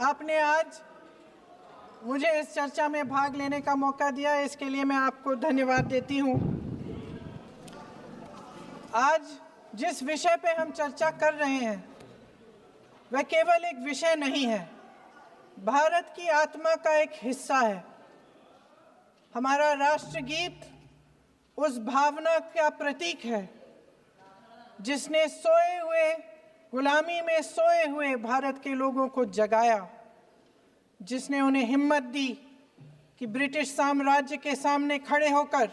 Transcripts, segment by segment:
आपने आज मुझे इस चर्चा में भाग लेने का मौका दिया, इसके लिए मैं आपको धन्यवाद देती हूँ। आज जिस विषय पे हम चर्चा कर रहे हैं वह केवल एक विषय नहीं है, भारत की आत्मा का एक हिस्सा है। हमारा राष्ट्रगीत उस भावना का प्रतीक है जिसने सोए हुए, गुलामी में सोए हुए भारत के लोगों को जगाया, जिसने उन्हें हिम्मत दी कि ब्रिटिश साम्राज्य के सामने खड़े होकर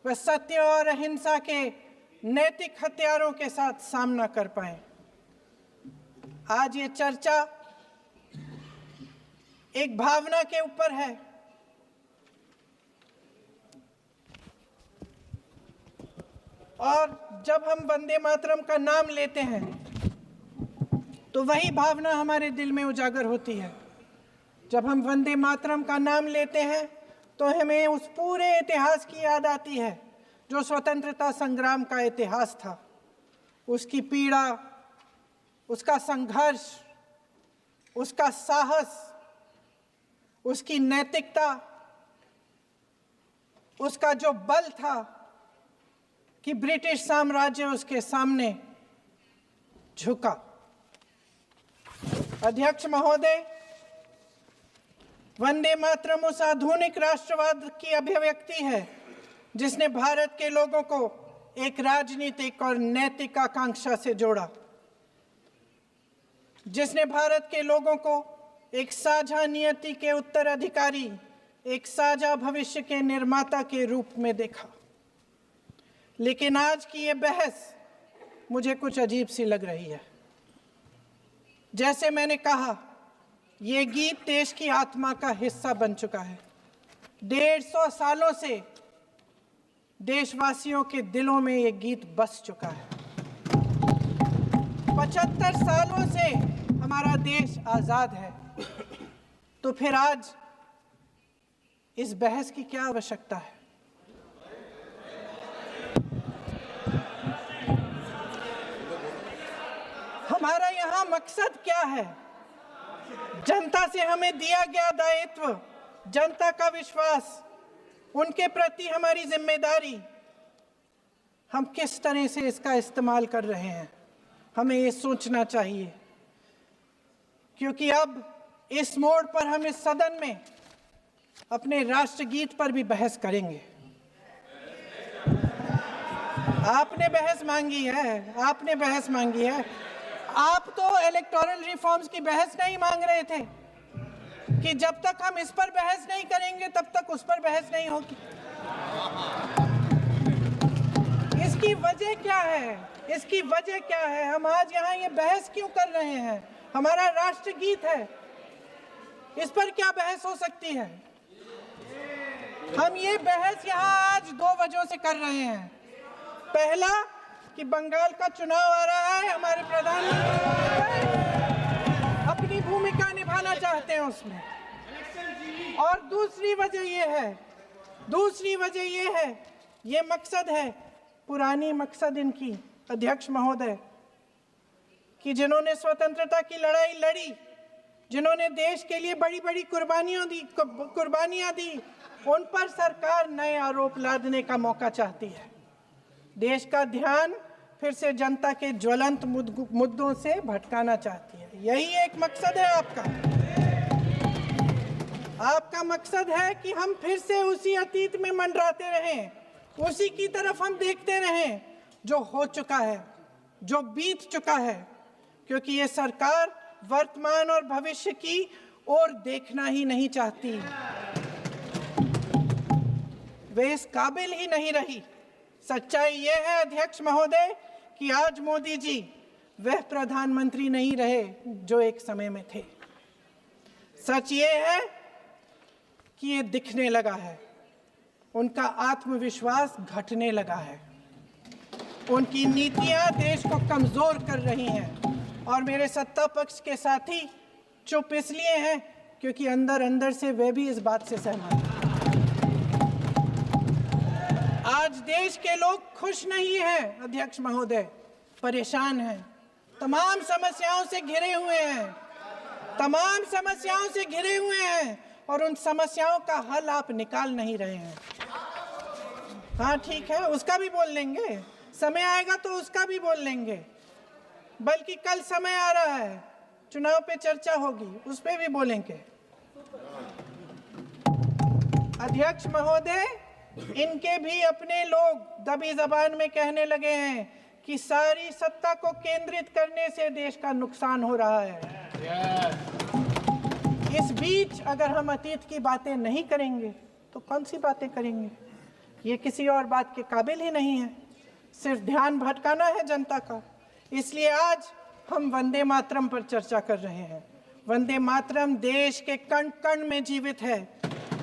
वह सत्य और अहिंसा के नैतिक हथियारों के साथ सामना कर पाए। आज ये चर्चा एक भावना के ऊपर है। और जब हम वंदे मातरम का नाम लेते हैं तो वही भावना हमारे दिल में उजागर होती है। जब हम वंदे मातरम का नाम लेते हैं तो हमें उस पूरे इतिहास की याद आती है जो स्वतंत्रता संग्राम का इतिहास था, उसकी पीड़ा, उसका संघर्ष, उसका साहस, उसकी नैतिकता, उसका जो बल था कि ब्रिटिश साम्राज्य उसके सामने झुका। अध्यक्ष महोदय, वंदे मातरम उस आधुनिक राष्ट्रवाद की अभिव्यक्ति है जिसने भारत के लोगों को एक राजनीतिक और नैतिक आकांक्षा से जोड़ा, जिसने भारत के लोगों को एक साझा नियति के उत्तराधिकारी, एक साझा भविष्य के निर्माता के रूप में देखा। लेकिन आज की ये बहस मुझे कुछ अजीब सी लग रही है। जैसे मैंने कहा, ये गीत देश की आत्मा का हिस्सा बन चुका है। 150 सालों से देशवासियों के दिलों में ये गीत बस चुका है। 75 सालों से हमारा देश आजाद है, तो फिर आज इस बहस की क्या आवश्यकता है? हमारा यहाँ मकसद क्या है? जनता से हमें दिया गया दायित्व, जनता का विश्वास, उनके प्रति हमारी जिम्मेदारी, हम किस तरह से इसका इस्तेमाल कर रहे हैं, हमें ये सोचना चाहिए। क्योंकि अब इस मोड़ पर हम इस सदन में अपने राष्ट्रगीत पर भी बहस करेंगे। आपने बहस मांगी है, आपने बहस मांगी है। आप तो इलेक्टोरल रिफॉर्म्स की बहस नहीं मांग रहे थे कि जब तक हम इस पर बहस नहीं करेंगे तब तक उस पर बहस नहीं होगी। इसकी वजह क्या है? इसकी वजह क्या है? हम आज यहाँ ये बहस क्यों कर रहे हैं? हमारा राष्ट्रगीत है, इस पर क्या बहस हो सकती है? हम ये बहस यहाँ आज 2 वजहों से कर रहे हैं। पहला कि बंगाल का चुनाव आ रहा है, हमारे प्रधानमंत्री अपनी भूमिका निभाना चाहते हैं उसमें। और दूसरी वजह ये है, ये मकसद है, पुरानी मकसद इनकी, अध्यक्ष महोदय, कि जिन्होंने स्वतंत्रता की लड़ाई लड़ी, जिन्होंने देश के लिए बड़ी बड़ी कुर्बानियां दी, उन पर सरकार नए आरोप लादने का मौका चाहती है। देश का ध्यान फिर से जनता के ज्वलंत मुद्दों से भटकाना चाहती है। यही एक मकसद है आपका। आपका मकसद है कि हम फिर से उसी अतीत में मंडराते रहें, उसी की तरफ हम देखते रहें जो हो चुका है, जो बीत चुका है। क्योंकि ये सरकार वर्तमान और भविष्य की ओर देखना ही नहीं चाहती, वे इस काबिल ही नहीं रही। सच्चाई ये है अध्यक्ष महोदय कि आज मोदी जी वह प्रधानमंत्री नहीं रहे जो एक समय में थे। सच ये है कि ये दिखने लगा है, उनका आत्मविश्वास घटने लगा है, उनकी नीतियां देश को कमजोर कर रही हैं। और मेरे सत्ता पक्ष के साथी चुप इसलिए हैं क्योंकि अंदर अंदर से वे भी इस बात से सहमत हैं। आज देश के लोग खुश नहीं हैं अध्यक्ष महोदय, परेशान हैं, तमाम समस्याओं से घिरे हुए हैं। तमाम समस्याओं से घिरे हुए हैं और उन समस्याओं का हल आप निकाल नहीं रहे हैं। हाँ ठीक है, उसका भी बोल लेंगे, समय आएगा तो उसका भी बोल लेंगे। बल्कि कल समय आ रहा है, चुनाव पे चर्चा होगी, उस पे भी बोलेंगे। अध्यक्ष महोदय, इनके भी अपने लोग दबी जबान में कहने लगे हैं कि सारी सत्ता को केंद्रित करने से देश का नुकसान हो रहा है। इस बीच अगर हम अतीत की बातें नहीं करेंगे तो कौन सी बातें करेंगे? ये किसी और बात के काबिल ही नहीं है, सिर्फ ध्यान भटकाना है जनता का। इसलिए आज हम वंदे मातरम पर चर्चा कर रहे हैं। वंदे मातरम देश के कण कण में जीवित है,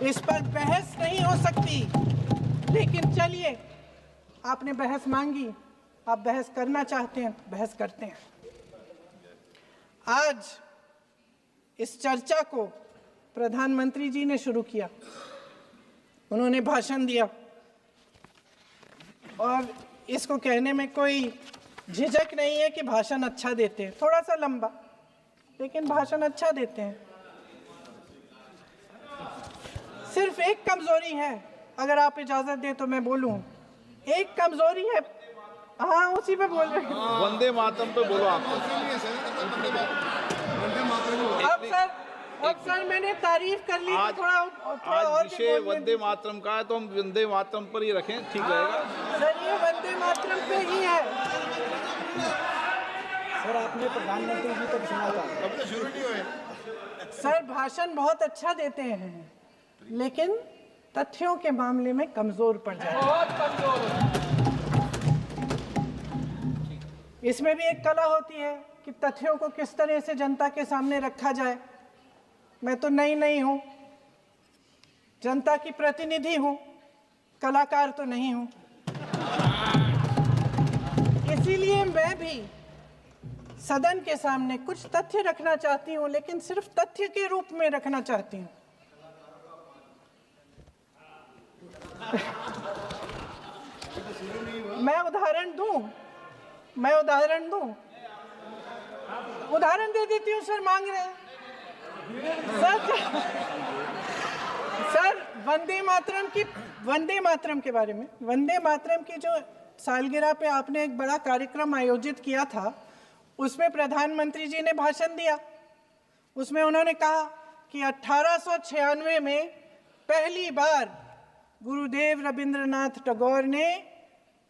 इस पर बहस नहीं हो सकती। लेकिन चलिए, आपने बहस मांगी, आप बहस करना चाहते हैं, बहस करते हैं। आज इस चर्चा को प्रधानमंत्री जी ने शुरू किया, उन्होंने भाषण दिया और इसको कहने में कोई झिझक नहीं है कि भाषण अच्छा देते हैं, थोड़ा सा लंबा, लेकिन भाषण अच्छा देते हैं। सिर्फ एक कमजोरी है, अगर आप इजाजत दें तो मैं बोलूं, एक कमजोरी है। हाँ, उसी पे बोल रहे हैं, वंदे मातरम पे बोलो आप। अब सर मैंने तारीफ कर ली, तो थोड़ा और विषय वंदे मातरम का है तो हम वंदे मातरम पर ही रखें, ठीक रहेगा सर। ये वंदे मातरम पे ही है सर। आपने प्रधानमंत्री जी तक सुना था, अब तो शुरू नहीं हुए। सर भाषण बहुत अच्छा देते हैं, लेकिन तथ्यों के मामले में कमजोर पड़ जाते हैं, बहुत कमजोर। इसमें भी एक कला होती है कि तथ्यों को किस तरह से जनता के सामने रखा जाए। मैं तो नहीं हूं, जनता की प्रतिनिधि हूं, कलाकार तो नहीं हूं। इसीलिए मैं भी सदन के सामने कुछ तथ्य रखना चाहती हूं, लेकिन सिर्फ तथ्य के रूप में रखना चाहती हूं। मैं उदाहरण दूं, उदाहरण दे देती हूँ। सर मांग रहे हैं सर वंदे मातरम के बारे में, वंदे मातरम की जो सालगिरह पे आपने एक बड़ा कार्यक्रम आयोजित किया था, उसमें प्रधानमंत्री जी ने भाषण दिया। उसमें उन्होंने कहा कि 1896 में पहली बार गुरुदेव रविंद्रनाथ टैगोर ने